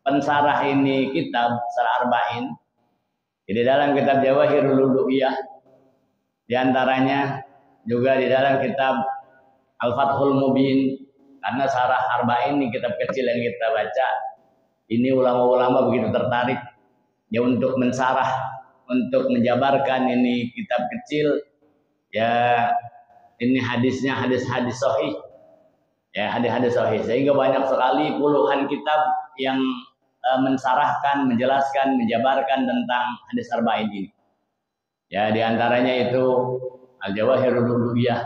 pensarah ini kitab Syarah Arba'in. Di dalam kitab Jawahirul Uluhiyah, di antaranya juga di dalam kitab Al-Fathul Mubin, karena Syarah Arba'in ini kitab kecil yang kita baca. Ini ulama-ulama begitu tertarik ya untuk mensarah, untuk menjabarkan ini kitab kecil ya, ini hadisnya hadis-hadis sahih ya, hadis-hadis sahih, sehingga banyak sekali puluhan kitab yang mensarahkan, menjelaskan, menjabarkan tentang hadis arba'in ini ya. Di antaranya itu Al-Jawahirul Uluhiyah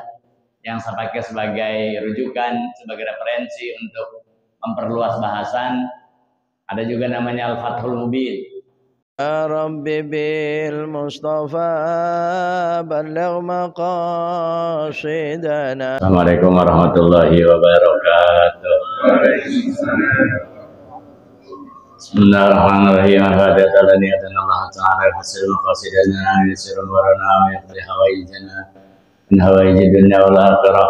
yang saya pakai sebagai rujukan, sebagai referensi untuk memperluas bahasan. Ada juga namanya Al-Fathul Mubin. Rabbi bil Mustafa balagh maqasidana. Assalamualaikum warahmatullahi wabarakatuh. Bismillahirrahmanirrahim. Alhamdulillah Allah Ta'ala hasil maqasidana, yusir warana, yaqdi hawaijana min hawaiji dunya wal akhirah.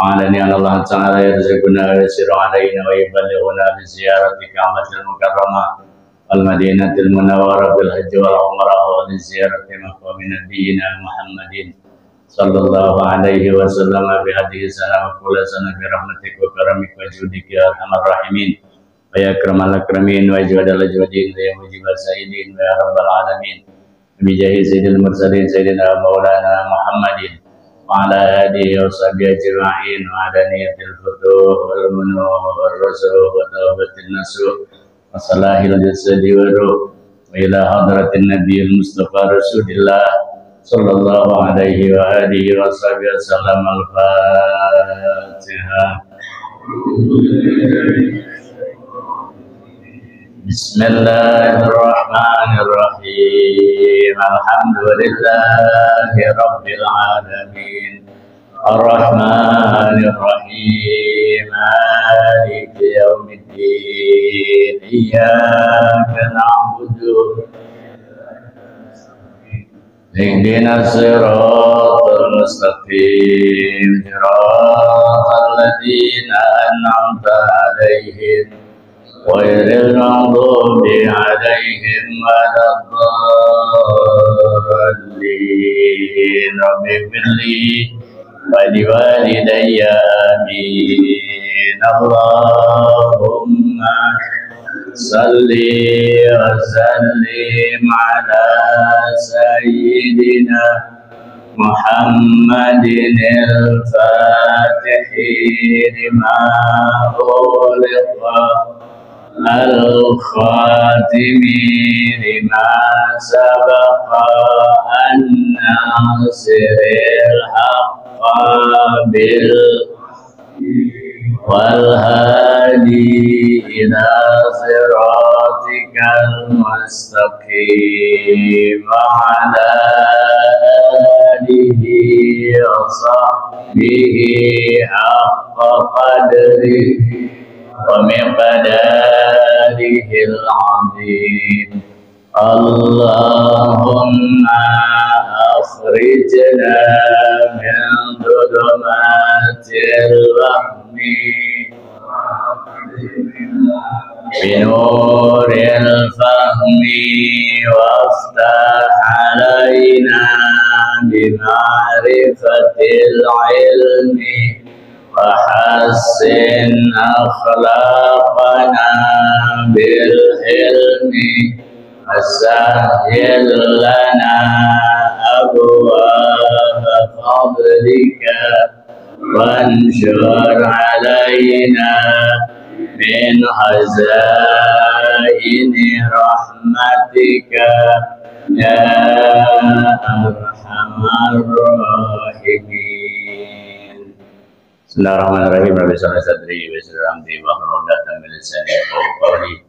Ma'alani Allah Ta'ala yarzuquna wa yusir alaina wa yuballighuna bi ziyarati Ka'batil Mukarramah المدينة المنورة بالحج والعمرة ولزيارة مقام نبينا محمد صلى الله عليه وسلم بهذه السنة وكل سنة برحمتك وكرمك وجودك يا أرحم الراحمين ويا أكرم الأكرمين وأجود الأجودين ويا مجيب السائلين ويا رب العالمين بجاه سيد المرسلين سيدنا مولانا محمد وعلى آله وصحبه أجمعين وعلى نية الفتوح والمنوح والرسوخ وتوبة النسوح وصلاح الجسد والروح وإلى حضرة النبي المصطفى رسول الله صلى الله عليه وآله وصحبه وسلم. الفاتحة. بسم الله الرحمن الرحيم. الحمد لله رب العالمين الرحمن الرحيم مالك يوم الدين إياك نعبد اهدنا الصراط المستقيم صراط الذين أنعمت عليهم غير المغضوب عليهم ولا الضالين. رب اغفر لي ولوالدي آمين. اللهم صل وسلم على سيدنا محمد الفاتح لما أغلق الخاتم لما سبق الناصر الحق والهادي إلى صراطك المستقيم وعلى آله وصحبه حق قدره ومقداره العظيم. اللهم أخرجنا من ظلمات الوهم بنور الفهم وافتح علينا بمعرفة العلم وحسن أخلاقنا بالحلم وسهل لنا أبواب فضلك وانشر علينا من خزائن رحمتك يا أرحم الراحمين. Bismillahirrahmanirrahim. Rabbi shrah li sadri wa yassir li amri wahlul 'uqdatam min lisani yafqahu qawli.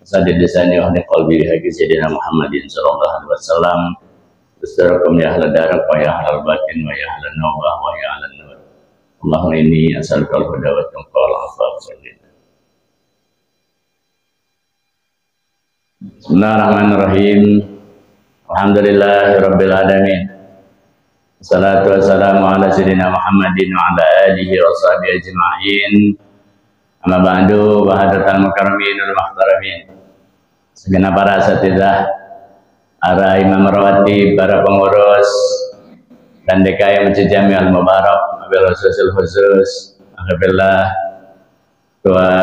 Sadid lisani wa hdi qalbi bi sayyidina Muhammadin sallallahu alaihi wasallam. Assalamualaikum ya ahlal darak wa ya ahlal batin wa ya ahlan nawbah wa ya ahlan nur. Allahumma inni as'aluka al-huda wa at-taqwa wal 'afaf. Bismillahirrahmanirrahim. Alhamdulillahirabbil alamin. Wassalatu wassalamu ala sayyidina Muhammadin wa ala alihi wa sahbihi ajma'in. Amma ba'du wa hadratal mukarramin wal muhtaramin. Segenap para asatidzah, para imam rawatib, para pengurus dan DKM Masjid Jami'al Mubarak, wabil khusus alhamdulillah Ketua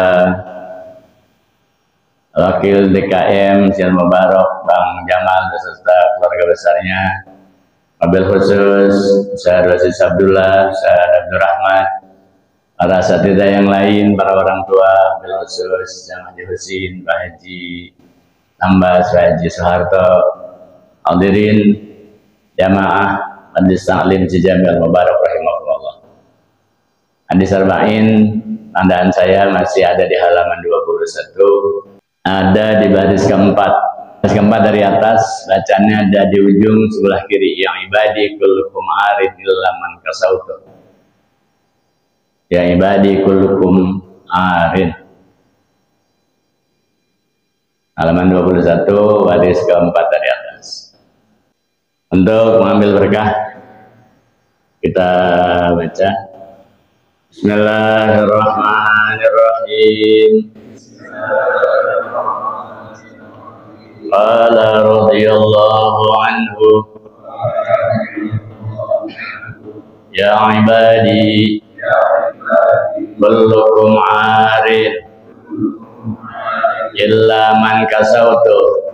Wakil DKM Masjid Mubarak Bang Jamal beserta keluarga besarnya, wabil khusus Ustaz Aziz Abdullah, Ustaz Abdul Rahman, para asatidzah yang lain, para orang tua, wabil khusus Jam Haji Husin, Pak Haji Tambas, Pak Haji Soeharto, hadirin jamaah Hadis Ta'lim Jami'al Mubarak rahimahullah. Hadis Arba'in, tandaan saya masih ada di halaman 21, ada di baris keempat. Baris keempat dari atas, bacanya ada di ujung sebelah kiri. Yang ibadi kullukum arid illa man kasautu. Ya ibadi kullukum arid. Halaman 21, baris keempat dari atas. Untuk mengambil berkah, kita baca. Bismillahirrahmanirrahim. Qala radhiyallahu anhu, ya ibadi kullukum arid illa man kasautu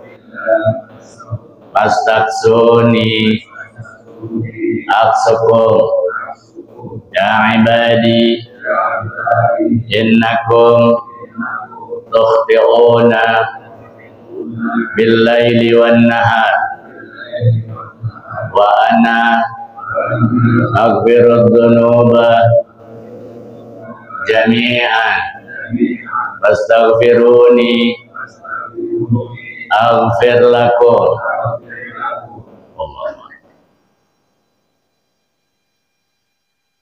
fastaksuni aksukum ya ibadi innakum tukhti'una bil-laili wan-nahar wa ana aghfirudz dzunuba jami'an fastaghfiruni aghfir lakum.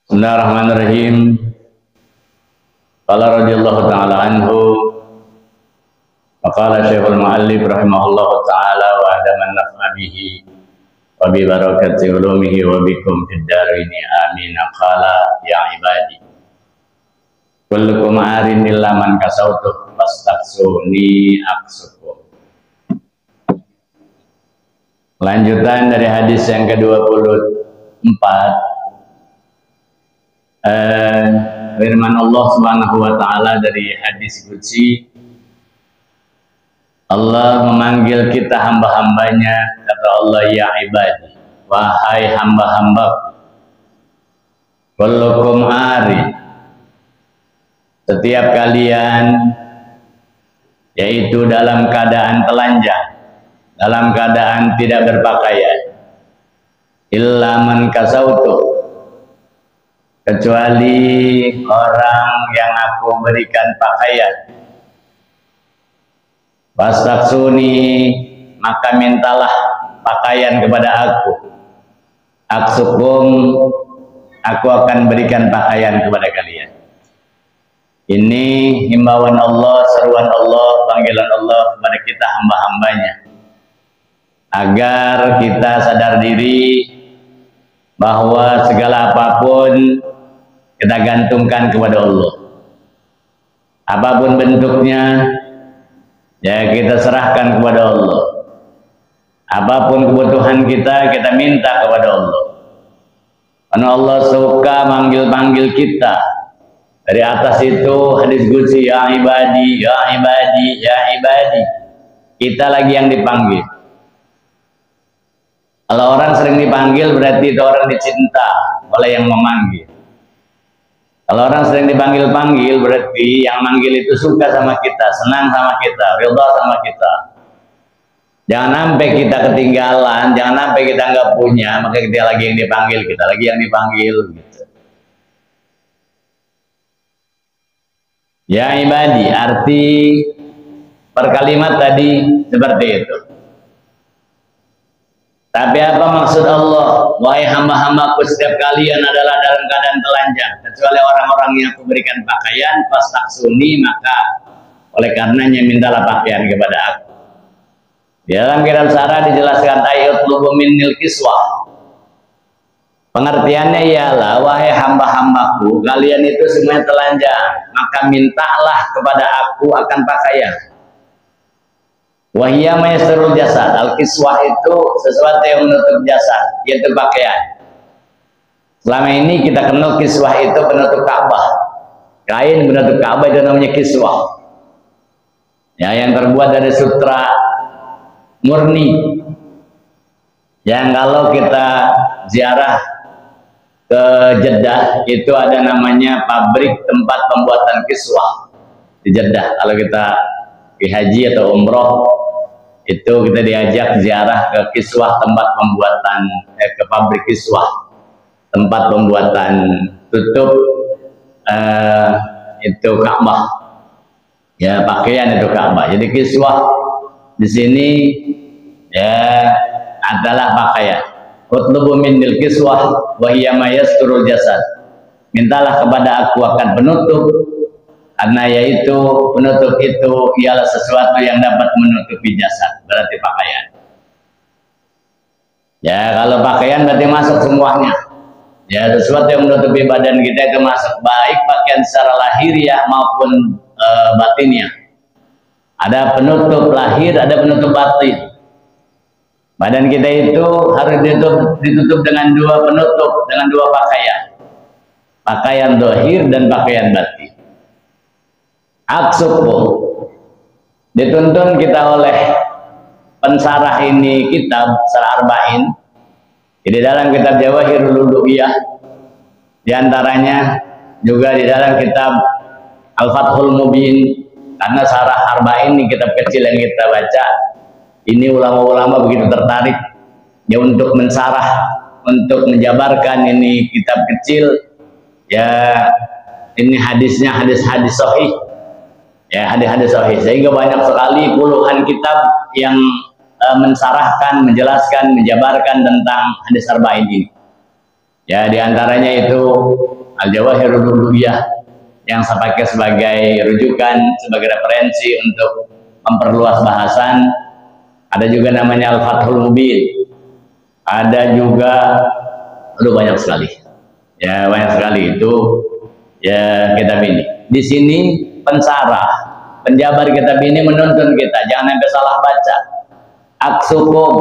Bismillahirrahmanirrahim. Qala radhiyallahu ta'ala anhu, maqala Syekhul Mu'allif rahimahullahu ta'ala wa adaman naf'a bihi wa bi barakati ulumihi wa bikum fid darini amin. Qala ya ibadi kullukum arin illa man kasautu fastaksuni aksukum. Lanjutan dari hadis yang ke-24, firman Allah Subhanahu wa taala dari hadis qudsi, Allah memanggil kita hamba-hambanya, kata Allah, ya ibadi, wahai hamba-hambaku, kullukum arid, setiap kalian, yaitu dalam keadaan telanjang, dalam keadaan tidak berpakaian, illa man kasautu, kecuali orang yang aku berikan pakaian. Fastaksuni, maka mintalah pakaian kepada aku. Aksukum, aku akan berikan pakaian kepada kalian. Ini himbauan Allah, seruan Allah, panggilan Allah kepada kita hamba-hambanya, agar kita sadar diri bahwa segala apapun kita gantungkan kepada Allah. Apapun bentuknya, ya kita serahkan kepada Allah. Apapun kebutuhan kita, kita minta kepada Allah. Karena Allah suka manggil-manggil kita. Dari atas itu hadis qudsi, ya ibadi, ya ibadi, ya ibadi. Kita lagi yang dipanggil. Kalau orang sering dipanggil berarti itu orang dicinta oleh yang memanggil. Kalau orang sering dipanggil-panggil berarti yang manggil itu suka sama kita, senang sama kita, ridha sama kita. Jangan sampai kita ketinggalan, jangan sampai kita nggak punya, maka kita lagi yang dipanggil, kita lagi yang dipanggil. Gitu. Ya ibadi, arti per kalimat tadi seperti itu. Tapi apa maksud Allah? Wahai hamba-hambaku, setiap kalian adalah dalam keadaan telanjang, kecuali orang-orang yang aku berikan pakaian, fastaksuni, maka oleh karenanya mintalah pakaian kepada aku. Di dalam kitab Syarah dijelaskan ayat lubu minnil kiswah. Pengertiannya ialah, wahai hamba-hambaku, kalian itu semuanya telanjang, maka mintalah kepada aku akan pakaian. Wahia mayasirul jasad, al-kiswah itu sesuatu yang menutup jasad, yaitu pakaian. Selama ini kita kenal kiswah itu penutup Ka'bah. Kain penutup Ka'bah itu namanya kiswah. Ya, yang terbuat dari sutra murni. Yang kalau kita ziarah ke Jeddah itu ada namanya pabrik tempat pembuatan kiswah di Jeddah. Kalau kita pergi haji atau umroh itu kita diajak ziarah ke kiswah tempat pembuatan ke pabrik kiswah tempat pembuatan tutup itu Ka'bah, ya, pakaian itu Ka'bah. Jadi kiswah di sini ya adalah pakaian. Utlubu minnil kiswah wa hiya ma yasturul jasad. Mintalah kepada aku akan penutup, karena yaitu penutup itu ialah sesuatu yang dapat menutupi jasad, berarti pakaian. Ya, kalau pakaian berarti masuk semuanya. Ya, sesuatu yang menutupi badan kita itu masuk, baik pakaian secara lahiriah maupun batiniah. Ada penutup lahir, ada penutup batin. Badan kita itu harus ditutup dengan dua penutup, dengan dua pakaian. Pakaian zahir dan pakaian batin. Aksukum, dituntun kita oleh pensarah ini kitab Syarah Arba'in. Di dalam kitab Jawahirul Uluhiyah, di antaranya juga di dalam kitab Al-Fathul Mubin, karena Syarah Arba'in ini kitab kecil yang kita baca. Ini ulama-ulama begitu tertarik ya untuk mensarah, untuk menjabarkan ini kitab kecil ya, ini hadisnya hadis-hadis sahih ya, hadis-hadis sahih, sehingga banyak sekali puluhan kitab yang mensarahkan, menjelaskan, menjabarkan tentang hadis arba'in ini ya. Diantaranya itu Al-Jawahirul Uluhiyah yang saya pakai sebagai rujukan, sebagai referensi untuk memperluas bahasan. Ada juga namanya Al-Fathul Mubin, ada juga banyak sekali ya, banyak sekali itu ya kitab ini. Di sini pensarah, penjabar kitab ini menuntun kita jangan sampai salah baca. Aksukum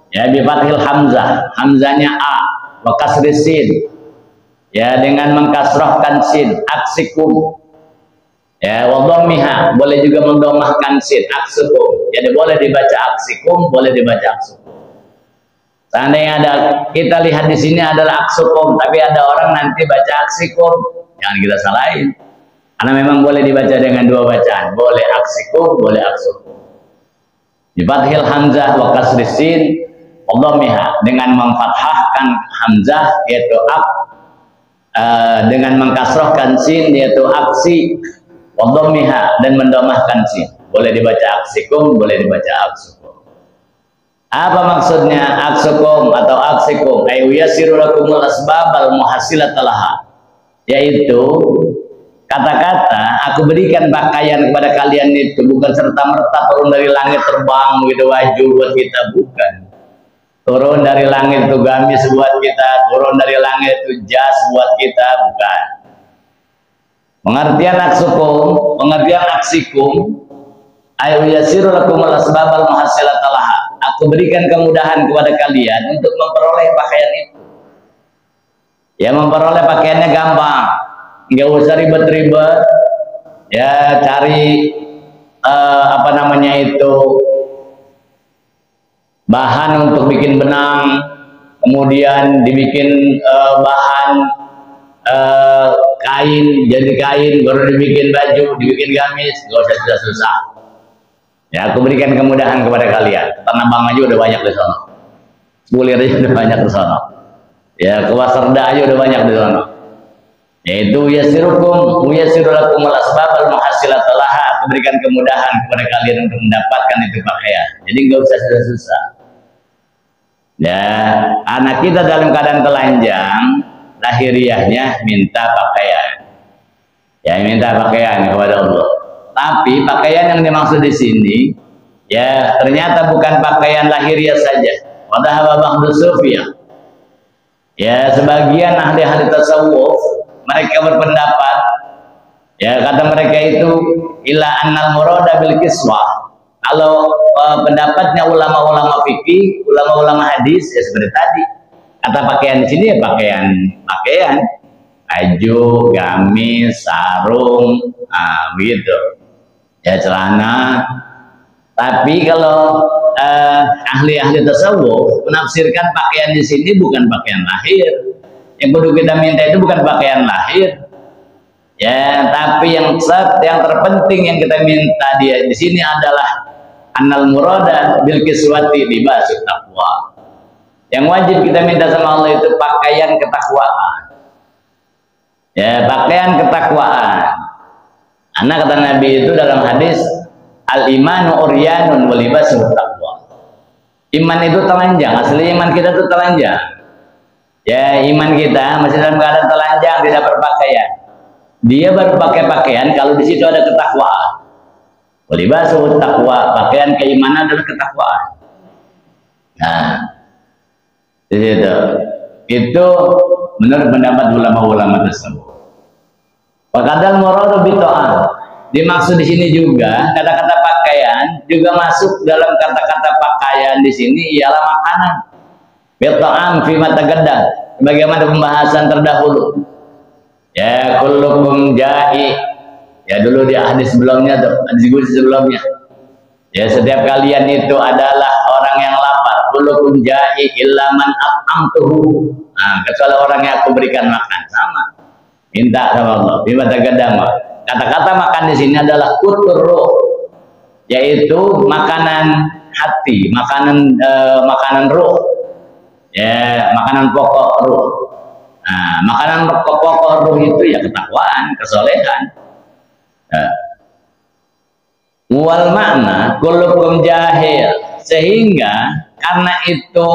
ya, bi fathil hamzah, hamzahnya a, wa kasri sin ya, dengan mengkasrahkan sin, aksikum ya, wa dhammiha, boleh juga mendomahkan sin, aksukum. Jadi boleh dibaca aksikum, boleh dibaca aksukum. Seandainya ada, kita lihat di sini adalah aksukum, tapi ada orang nanti baca aksikum, jangan kita salahin. Karena memang boleh dibaca dengan dua bacaan, boleh aksikum, boleh aksukum. Di fathil hamzah wa kasri sin wa dhammiha, dengan memfathahkan hamzah yaitu ak, dengan mengkasrahkan sin yaitu aksi, wa dhammiha, dan mendomahkan sin. Boleh dibaca aksikum, boleh dibaca aksukum. Apa maksudnya aksukum atau aksikum? Ayu yasiru lakumul asbabal muhasilat laha, yaitu kata-kata aku berikan pakaian kepada kalian itu bukan serta-merta turun dari langit terbang gitu baju buat kita, bukan. Turun dari langit itu gamis buat kita, turun dari langit itu jas buat kita, bukan. Pengertian aksukum, pengertian aksikum, ayu yasiru lakumul asbabal muhasilat laha, aku berikan kemudahan kepada kalian untuk memperoleh pakaian itu. Ya, memperoleh pakaiannya gampang, nggak usah ribet-ribet ya, cari apa namanya itu bahan untuk bikin benang, kemudian dibikin bahan kain, jadi kain, baru dibikin baju, dibikin gamis, nggak usah susah-susah ya. Aku berikan kemudahan kepada kalian. Tanah Abang aja udah banyak di sana, kulir aja udah banyak di sana ya, Kewaserda aja udah banyak di sana. Yaitu yasirukum yasirulakumul asbabal muhasilat laha, aku berikan kemudahan kepada kalian untuk mendapatkan itu pakaian, jadi nggak usah susah-susah ya. Anak kita dalam keadaan telanjang, lahiriahnya minta pakaian ya, minta pakaian kepada Allah. Tapi pakaian yang dimaksud di sini ya, ternyata bukan pakaian lahiriah saja. Wadahaba ba'du sufiyah Ya, sebagian ahli-ahli tasawuf mereka berpendapat, ya kata mereka itu ila annal murada bil kiswah. Kalau pendapatnya ulama-ulama fikih, ulama-ulama hadis ya seperti tadi. Kata pakaian di sini ya pakaian baju, gamis, sarung, begitu. Ya celana. Tapi kalau ahli-ahli tasawuf menafsirkan pakaian di sini bukan pakaian lahir. Yang perlu kita minta itu bukan pakaian lahir. Ya, tapi yang terpenting yang kita minta dia di sini adalah annal murada bil kiswati libasut taqwa. Yang wajib kita minta sama Allah itu pakaian ketakwaan. Ya, pakaian ketakwaan. Karena kata Nabi itu dalam hadis al-imanu uryanun wa libasut taqwa. Iman itu telanjang, asli iman kita itu telanjang. Ya, iman kita masih dalam keadaan telanjang, tidak berpakaian. Dia baru pakai pakaian kalau di situ ada ketakwaan. Wa libasut taqwa, pakaian keimanan adalah ketakwaan. Nah, di situ. Itu menurut pendapat ulama-ulama tersebut. Wakadal muradu bito'an. Dimaksud di sini juga kata-kata pakaian juga masuk dalam kata-kata pakaian di sini ialah makanan. Bito'an fi matagaddam. Bagaimana pembahasan terdahulu. Ya kullukum ja'i. Ya dulu di hadis sebelumnya tuh, hadis sebelumnya. Ya setiap kalian itu adalah orang yang lapar. Kullukum ja'i illa man at'amtuhu. Nah, kecuali orang yang aku berikan makan. Sama. Minta sama Allah. Bima tagadama. Kata-kata makan di sini adalah qutur ruh, yaitu makanan hati, makanan ruh. Ya, makanan pokok ruh. Nah, makanan pokok ruh itu ya ketakwaan, kesolehan. Mual makna kullukum jahil, sehingga karena itu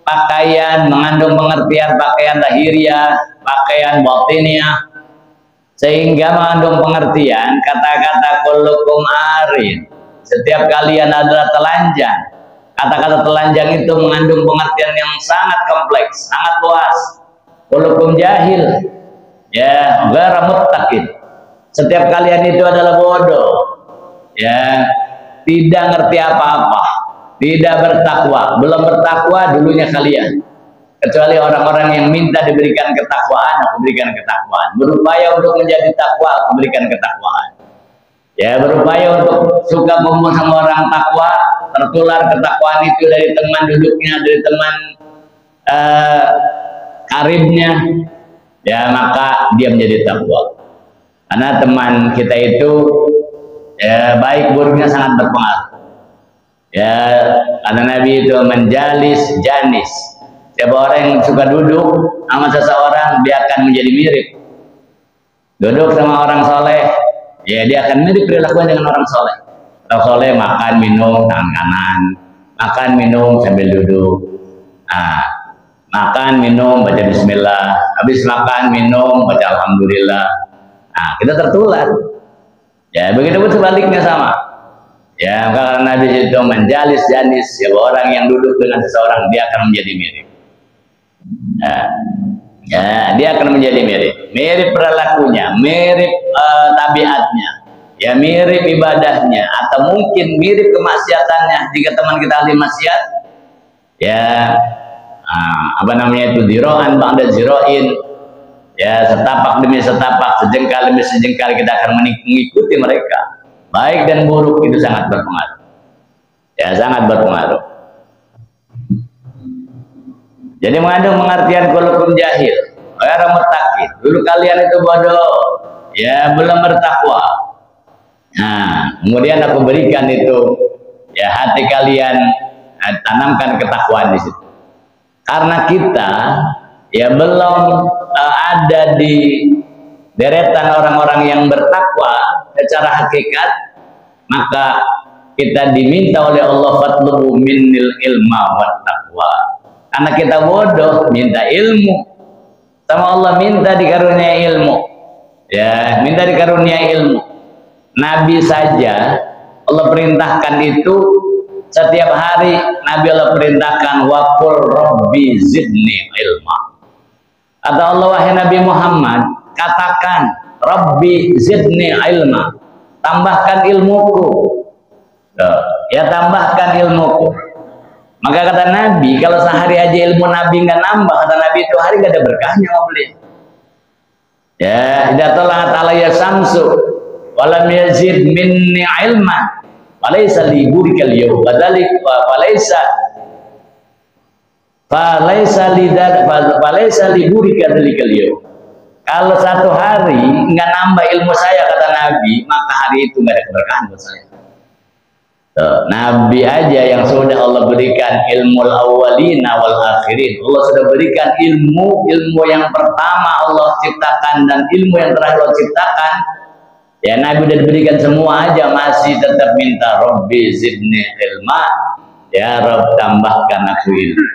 pakaian mengandung pengertian pakaian lahiriah, pakaian batiniah, sehingga mengandung pengertian kata-kata kullukum arin, setiap kalian adalah telanjang. Kata-kata telanjang itu mengandung pengertian yang sangat kompleks, sangat luas. Kullukum jahil, ya ghairu muttaqin, setiap kalian itu adalah bodoh, ya tidak ngerti apa-apa, tidak bertakwa, belum bertakwa dulunya kalian. Kecuali orang-orang yang minta diberikan ketakwaan, aku berikan ketakwaan. Berupaya untuk menjadi takwa, aku berikan ketakwaan. Ya, berupaya untuk suka kumpul sama orang takwa, tertular ketakwaan itu dari teman duduknya, dari teman karibnya, ya maka dia menjadi takwa. Karena teman kita itu ya, baik buruknya sangat berpengaruh. Ya, karena Nabi itu menjalis janis. Siapa orang yang suka duduk sama seseorang, dia akan menjadi mirip. Duduk sama orang soleh, ya dia akan mirip perilakunya dengan orang soleh. Orang soleh makan minum tangan kanan, makan minum sambil duduk. Nah, makan minum baca bismillah, habis makan minum baca alhamdulillah. Nah, kita tertular. Ya, begitu pun sebaliknya sama. Ya, karena Nabi itu menjalis janis, siapa orang yang duduk dengan seseorang, dia akan menjadi mirip. Ya, dia akan menjadi mirip perilakunya, mirip tabiatnya, ya mirip ibadahnya, atau mungkin mirip kemaksiatannya. Jika teman kita ahli maksiat, ya apa namanya itu, ziro'an ba'da ziro'in, ya setapak demi setapak, sejengkal demi sejengkal kita akan mengikuti mereka. Baik dan buruk itu sangat berpengaruh, ya sangat berpengaruh. Jadi mengandung pengertian kullukum jahil, ghairu muttaqin. Dulu kalian itu bodoh, ya belum bertakwa. Nah, kemudian aku berikan itu, ya hati kalian, tanamkan ketakwaan di situ. Karena kita ya belum ada di deretan orang-orang yang bertakwa secara hakikat, maka kita diminta oleh Allah fatlubu minnil ilma wat taqwa. Karena kita bodoh, minta ilmu sama Allah, minta dikaruniai ilmu, ya minta dikaruniai ilmu. Nabi saja Allah perintahkan itu setiap hari. Nabi Allah perintahkan waqul rabbi zidni ilma, Kata Allah, wahai Nabi Muhammad, katakan, Rabbi zidni ilma, tambahkan ilmuku. Ya, tambahkan ilmuku. Maka kata Nabi, kalau sehari aja ilmu Nabi nggak nambah, kata Nabi itu hari nggak ada berkahnya mau beli. Ya, idza tala'at alayya samsu walam yazid minni ilma falaysa li burikal yawm wadalik falaysa li burikal yawm. Kalau satu hari nggak nambah ilmu saya, kata Nabi, maka hari itu nggak ada keberkahan buat saya. Nabi aja yang sudah Allah berikan ilmu awwalina wal akhirin, Allah sudah berikan ilmu yang pertama Allah ciptakan dan ilmu yang terakhir Allah ciptakan. Ya, Nabi udah diberikan semua aja masih tetap minta Rabbi zidni ilma, ya Rabb tambahkan aku ilmu.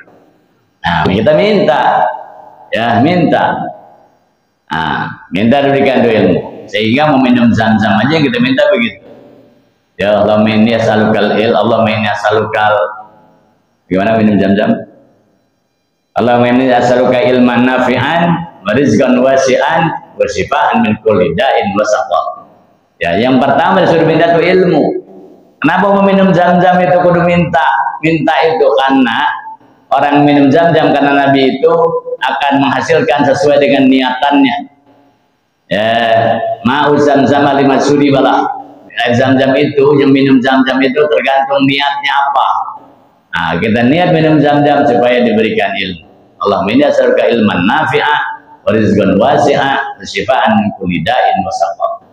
Nah, kita minta, ya minta, minta diberikan ilmu, sehingga mau minum zam-zam aja kita minta begitu. Ya Allah, inni as'alukal Allahumma inni as'alukal, gimana minum zam-zam? Allahumma inni as'aluka ilman nafi'an wa rizqan wasi'an wa shifaan min kulli da'in wa saqam. Ya, yang pertama disuruh minta itu ilmu. Kenapa mau minum zam-zam itu kudu minta itu? Karena orang minum zam-zam karena Nabi itu akan menghasilkan sesuai dengan niatannya. Ya, ma'u zam-zam lima suri balah. Air zam-zam itu, yang minum zam-zam itu tergantung niatnya apa. Nah, kita niat minum zam-zam supaya diberikan ilmu. Allahumma inni as'aluka ilman nafi'ah wa rizqan wasi'ah wa shifaan min kulli da'in wa saqam.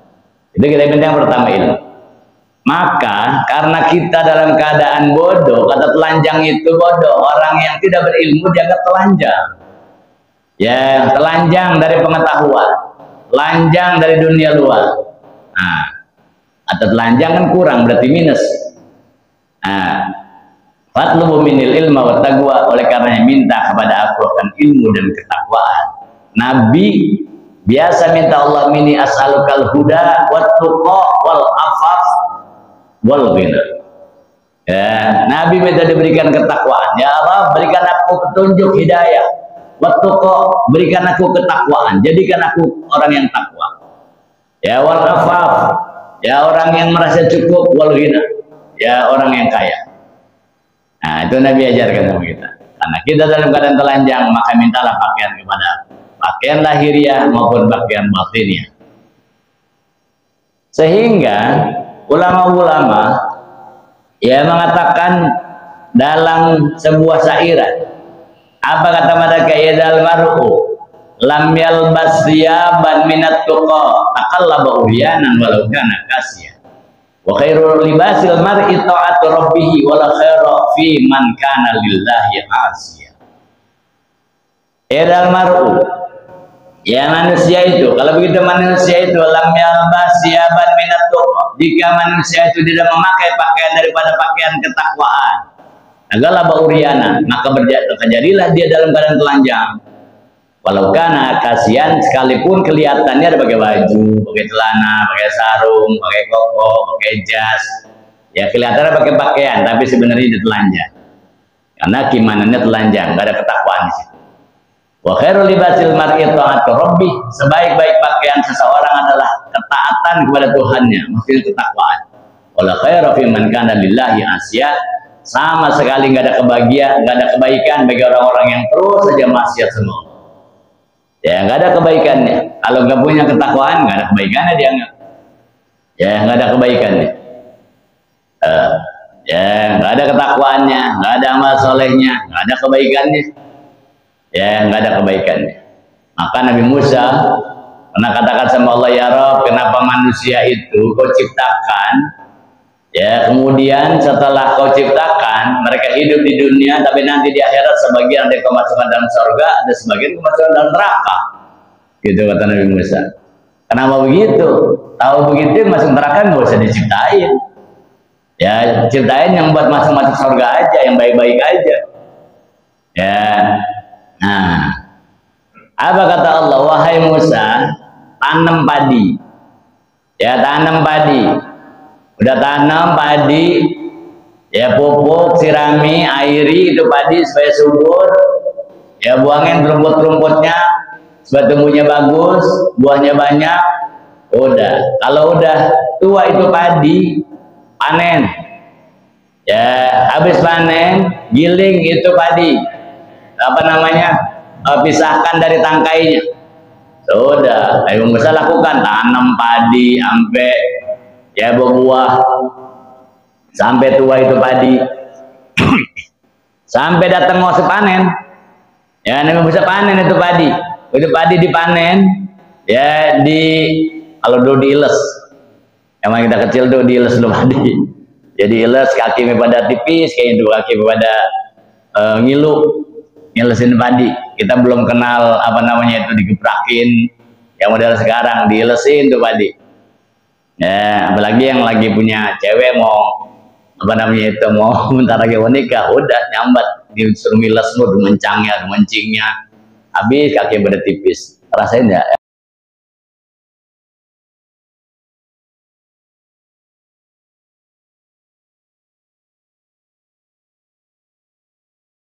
Itu kita minta yang pertama, ilmu. Maka karena kita dalam keadaan bodoh, kata telanjang itu bodoh. Orang yang tidak berilmu dianggap telanjang. Ya, telanjang dari pengetahuan, telanjang dari dunia luar. Nah, atau telanjang kan kurang, berarti minus. Fatlubu minil ilma wa taqwa, oleh karenanya minta kepada aku akan ilmu dan ketakwaan. Nabi biasa minta Allah, mini as'alukal huda wat tuqa wal afaf wal ghina. Ya, Nabi minta diberikan ketakwaan. Ya Allah, berikan aku petunjuk hidayah. Wat tuqa, berikan aku ketakwaan. Jadikan aku orang yang takwa. Ya, wal afaf, ya orang yang merasa cukup, wal ghina, ya orang yang kaya. Nah, itu Nabi ajarkan sama kita. Karena kita dalam keadaan telanjang, maka mintalah pakaian kepada pakaian lahiriah maupun pakaian batiniah. Sehingga ulama-ulama ya mengatakan dalam sebuah syairan, apa kata mereka, yadal mar'u lam yalbas thiyaban minat tuqa taqallaba uhyanan walau kana kasya wa khairul libasil mar'i ta'atu rabbih wa la khaira fi man kana lillahi asiya. Yadal mar'u, ya manusia itu, kalau begitu manusia itu lam yalbas thiyaban minat tuqa, jika manusia itu tidak memakai pakaian daripada pakaian ketakwaan, agala bauriana, maka terjadilah dia dalam keadaan telanjang. Walau kana kasihan, sekalipun kelihatannya ada pakai baju, pakai celana, pakai sarung, pakai koko, pakai jas, ya kelihatannya pakai pakaian, tapi sebenarnya dia telanjang. Karena kimanannya telanjang, nggak ada ketakwaan di situ. Wa khairul libasil mar'i ta'atu rabbih, sebaik-baik pakaian seseorang adalah ketaatan kepada Tuhannya, maksudnya ketakwaan. Wala khairu fi man kana lillahi asya, sama sekali nggak ada kebahagiaan, nggak ada kebaikan bagi orang-orang yang terus saja maksiat semua. Ya, nggak ada kebaikannya. Kalau nggak punya ketakwaan, nggak ada kebaikannya dia nggak. Ya, nggak ada kebaikannya. Ya, nggak ada ketakwaannya, nggak ada amal solehnya, nggak ada kebaikannya. Ya, nggak ada kebaikannya. Maka Nabi Musa pernah katakan sama Allah, ya Rob, kenapa manusia itu kau ciptakan? Ya, kemudian setelah kau ciptakan, mereka hidup di dunia, tapi nanti di akhirat sebagian ada kemasukkan dalam surga, ada sebagian kemasukkan dalam neraka. Gitu kata Nabi Musa. Kenapa begitu? Tahu begitu masuk neraka nggak usah diciptain. Ya, ciptain yang buat masuk surga aja, yang baik-baik aja. Ya. Nah, apa kata Allah? Wahai Musa, tanam padi. Ya, tanam padi. Udah tanam padi, ya pupuk, sirami, airi itu padi supaya subur, ya buangin rumput-rumputnya, sebab tumbuhnya bagus, buahnya banyak, udah. Kalau udah tua itu padi, panen. Ya, habis panen, giling itu padi. Apa namanya? Pisahkan dari tangkainya. Sudah, yang bisa lakukan tanam padi sampai ya berbuah sampai tua itu padi. Sampai datang mau panen. Ya, nanti bisa panen itu padi. Itu padi dipanen, ya kalau dulu diiles. Emang kita kecil tuh diiles dulu padi. Jadi iles kaki pada tipis, kayak itu kaki pada ngilu, ngilesin padi. Kita belum kenal apa namanya itu digeprakin. Yang model sekarang diilesin tuh padi. Ya, apalagi yang lagi punya cewek mau apa namanya itu mau bentar lagi mau nikah, udah nyambat disuruh miles mulu, mencangnya, mencingnya, habis kaki pada tipis. Rasain ya.